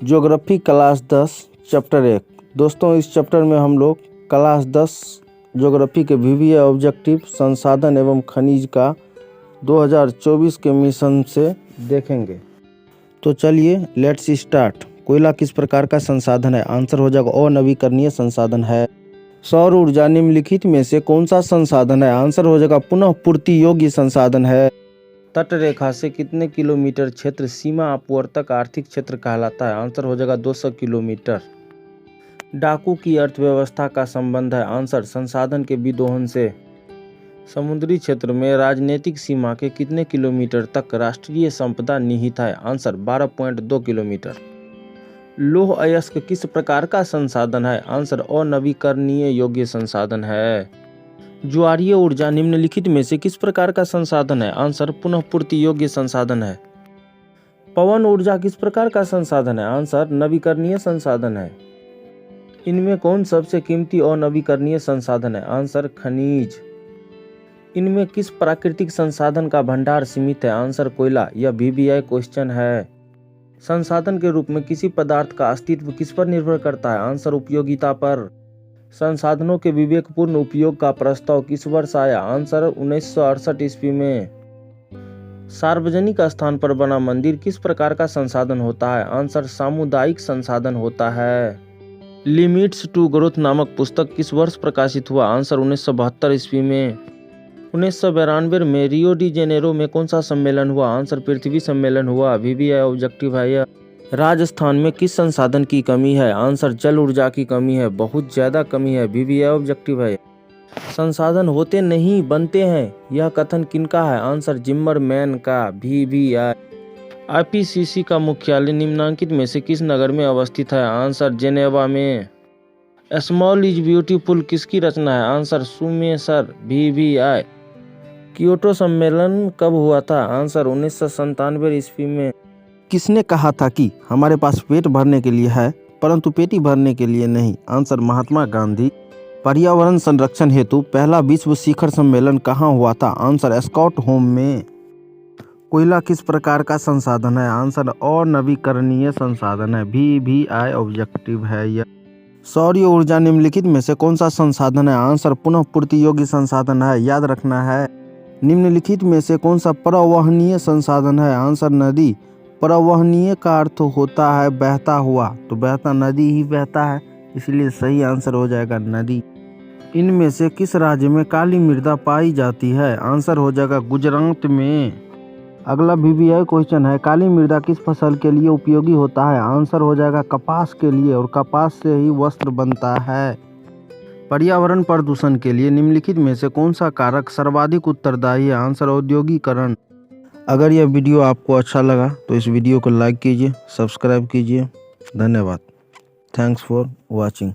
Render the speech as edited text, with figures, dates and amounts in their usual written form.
Geography class 10 chapter 1। दोस्तों, इस chapter में हम लोग क्लास 10 ज्योग्राफी के विविध ऑब्जेक्टिव संसाधन एवं खनिज का 2024 के मिशन से देखेंगे। तो चलिए लेट्स स्टार्ट। कोयला किस प्रकार का संसाधन है? आंसर हो जाएगा अनवीकरणीय संसाधन है। सौर ऊर्जा निम्नलिखित में से कौन सा संसाधन है? आंसर हो जाएगा पुनः पूर्ति योग्य संसाधन है। तट रेखा से कितने किलोमीटर क्षेत्र सीमा अपवर्तक आर्थिक क्षेत्र कहलाता है? आंसर हो जाएगा 200 किलोमीटर। डाकू की अर्थव्यवस्था का संबंध है? आंसर संसाधन के विदोहन से। समुद्री क्षेत्र में राजनीतिक सीमा के कितने किलोमीटर तक राष्ट्रीय संपदा निहित है? Answer 12.2 kilometre. लौह अयस्क किस प्रकार का संसाधन है? आंसर अनवीकरणीय योग्य संसाधन है। ज्वारीय ऊर्जा निम्नलिखित में से किस प्रकार का संसाधन है? आंसर पुनः पूर्ति योग्य संसाधन है। पवन ऊर्जा किस प्रकार का संसाधन है? आंसर नवीकरणीय संसाधन है। इनमें कौन सबसे कीमती और नवीकरणीय संसाधन है? आंसर खनिज। इनमें किस प्राकृतिक संसाधन का भंडार सीमित है? आंसर कोयला। यह VVI क्वेश्चन है। संसाधन के रूप में किसी पदार्थ का अस्तित्व किस पर निर्भर करता है? आंसर उपयोगिता पर। संसाधनों के विवेकपूर्ण उपयोग का प्रस्ताव किस वर्ष आया? आंसर 1968 ईस्वी में। सार्वजनिक स्थान पर बना मंदिर किस प्रकार का संसाधन होता है? आंसर सामुदायिक संसाधन होता है। लिमिट्स टू ग्रोथ नामक पुस्तक किस वर्ष प्रकाशित हुआ? आंसर 1972 ईस्वी में। 1992 में रियो डी जेनेरो में कौन सा सम्मेलन हुआ? आंसर पृथ्वी सम्मेलन हुआ। VVI ऑब्जेक्टिव है यह। राजस्थान में किस संसाधन की कमी है? आंसर जल ऊर्जा की कमी है, बहुत ज्यादा कमी है। VVI ऑब्जेक्टिव है। संसाधन होते नहीं बनते हैं, यह कथन किनका है? आंसर जिम्मरमैन का। VVI। IPCC का मुख्यालय निम्नांकित में से किस नगर में अवस्थित है? आंसर जेनेवा में। स्मॉल इज ब्यूटीफुल किसकी रचना है? आंसर सुमेसर। VVI। कियोटो सम्मेलन कब हुआ था? आंसर 1997 ईस्वी में। किसने कहा था कि हमारे पास पेट भरने के लिए है परंतु पेटी भरने के लिए नहीं? आंसर महात्मा गांधी। पर्यावरण संरक्षण हेतु पहला विश्व शिखर सम्मेलन कहाँ हुआ था? आंसर स्टॉकहोम में। कोयला किस प्रकार का संसाधन है? आंसर अनवीकरणीय संसाधन है। VVI ऑब्जेक्टिव है यह। सौर ऊर्जा निम्नलिखित में से कौन सा संसाधन है? आंसर पुनः पूर्ति योग्य संसाधन है। याद रखना है। निम्नलिखित में से कौन सा प्रवहनीय संसाधन है? आंसर नदी। प्रवहनीय का अर्थ होता है बहता हुआ, तो बहता नदी ही बहता है, इसलिए सही आंसर हो जाएगा नदी। इनमें से किस राज्य में काली मृदा पाई जाती है? आंसर हो जाएगा गुजरात में। अगला VVI क्वेश्चन है, काली मृदा किस फसल के लिए उपयोगी होता है? आंसर हो जाएगा कपास के लिए, और कपास से ही वस्त्र बनता है। पर्यावरण प्रदूषण के लिए निम्नलिखित में से कौन सा कारक सर्वाधिक उत्तरदायी है? आंसर औद्योगिकरण। अगर यह वीडियो आपको अच्छा लगा तो इस वीडियो को लाइक कीजिए, सब्सक्राइब कीजिए। धन्यवाद। Thanks for watching.